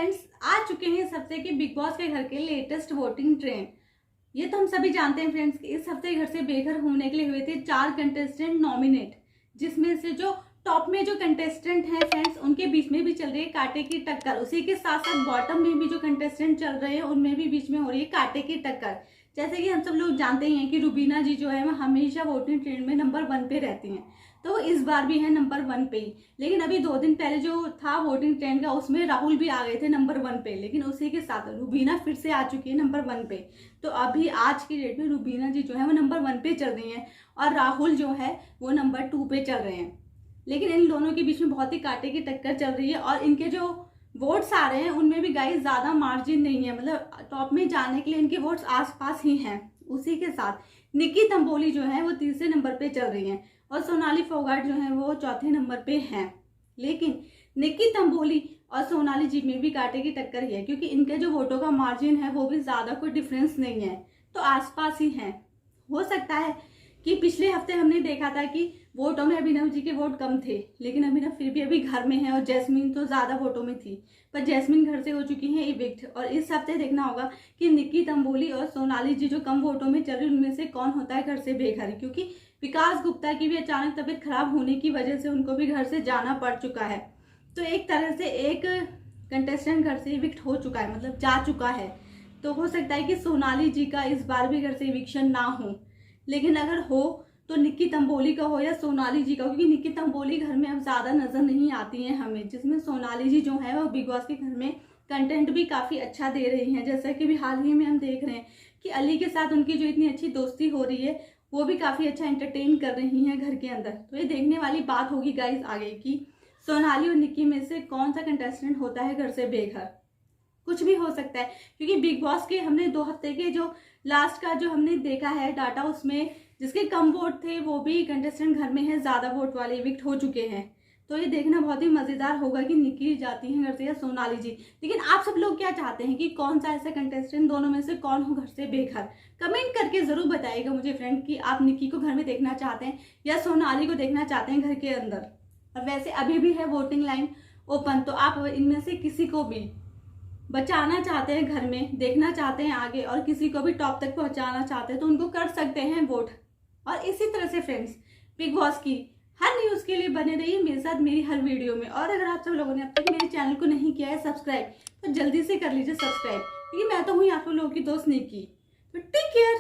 Friends, आ चुके हैं इस हफ्ते के बिग बॉस के घर के लेटेस्ट वोटिंग ट्रेंड। ये तो हम सभी जानते हैं फ्रेंड्स कि इस हफ्ते घर से बेघर होने के लिए हुए थे 4 कंटेस्टेंट नॉमिनेट, जिसमें से जो टॉप में जो कंटेस्टेंट हैं फ्रेंड्स उनके बीच में भी चल रही है कांटे की टक्कर। उसी के साथ साथ बॉटम में भी जो कंटेस्टेंट चल रहे हैं उनमें भी बीच में हो रही है कांटे की टक्कर। जैसे कि हम सब लोग जानते ही हैं कि रुबीना जी जो है वो हमेशा वोटिंग ट्रेंड में नंबर 1 पे रहती हैं, तो इस बार भी है नंबर 1 पे ही। लेकिन अभी 2 दिन पहले जो था वोटिंग ट्रेंड का उसमें राहुल भी आ गए थे नंबर 1 पे, लेकिन उसी के साथ रुबीना फिर से आ चुकी है नंबर 1 पे। तो अभी आज की डेट में रुबीना जी जो है वो नंबर 1 पे चल रही हैं और राहुल जो है वो नंबर 2 पे चल रहे हैं। लेकिन इन दोनों के बीच में बहुत ही कांटे की टक्कर चल रही है और इनके जो वोट्स आ रहे हैं उनमें भी गाइस ज्यादा मार्जिन नहीं है, मतलब टॉप में जाने के लिए इनके वोट्स आसपास ही हैं। उसी के साथ निक्की तंबोली जो है वो तीसरे नंबर पे चल रही हैं और सोनाली फोगाट जो है वो चौथे नंबर पे हैं। लेकिन निक्की तंबोली और सोनाली जी में भी कांटे की टक्कर ही है, क्योंकि इनके जो वोटों का मार्जिन है वो भी ज्यादा कोई डिफरेंस नहीं है, तो आसपास ही है। हो सकता है कि पिछले हफ्ते हमने देखा था कि वोटों में अभिनव जी के वोट कम थे, लेकिन अभिनव फिर भी अभी घर में है और जैस्मीन तो ज्यादा वोटों में थी, पर जैस्मीन घर से हो चुकी हैं इविक्ट। और इस हफ्ते देखना होगा कि निक्की तंबोली और सोनाली जी जो कम वोटों में चल रही उनमें से कौन होता है घर से बेघर, क्योंकि विकास गुप्ता की भी अचानक तबीयत खराब होने की वजह से उनको भी घर से जाना पड़ चुका है। तो एक तरह से एक कंटेस्टेंट घर से इविक्ट हो चुका है, मतलब जा चुका है। तो हो सकता है कि सोनाली जी का इस बार भी घर से इविक्शन ना हो, लेकिन अगर हो तो निक्की तंबोली का हो या सोनाली जी का, क्योंकि निक्की तंबोली घर में अब ज्यादा नजर नहीं आती हैं हमें, जिसमें सोनाली जी जो है वो बिग बॉस के घर में कंटेंट भी काफी अच्छा दे रही हैं। जैसा कि भी हाल ही में हम देख रहे हैं कि अली के साथ उनकी जो इतनी अच्छी दोस्ती हो रही है वो भी काफी अच्छा एंटरटेन कर रही हैं घर के अंदर। तो ये देखने वाली बात होगी गाइस आगे की सोनाली और निक्की में से कौन सा कंटेस्टेंट होता है घर से बेघर। कुछ भी हो सकता है, क्योंकि बिग बॉस के हमने 2 हफ्ते के जो लास्ट का जो हमने देखा है डाटा, उसमें जिसके कम वोट थे वो भी कंटेस्टेंट घर में है, ज्यादा वोट वाले इविक्ट हो चुके हैं। तो ये देखना बहुत ही मजेदार होगा कि निक्की जाती हैं घर से या सोनाली जी। लेकिन आप सब लोग क्या चाहते हैं कि कौन सा ऐसा कंटेस्टेंट दोनों में से कौन हो घर से बेघर, कमेंट करके जरूर बताइएगा मुझे फ्रेंड कि आप निक्की को घर में देखना चाहते हैं या सोनाली को देखना चाहते हैं घर के अंदर। और वैसे अभी भी है वोटिंग लाइन ओपन, तो आप इनमें से किसी को भी बचाना चाहते हैं घर में, देखना चाहते हैं आगे, और किसी को भी टॉप तक पहुंचाना चाहते हैं तो उनको कर सकते हैं वोट। और इसी तरह से फ्रेंड्स बिग बॉस की हर न्यूज के लिए बने रहिए मेरे साथ मेरी हर वीडियो में। और अगर आप सब लोगों ने अब तक मेरे चैनल को नहीं किया है सब्सक्राइब, तो जल्दी से कर लीजिए सब्सक्राइब, क्योंकि मैं तो हूँ आप लोगों की दोस्त निक्की। तो टेक केयर।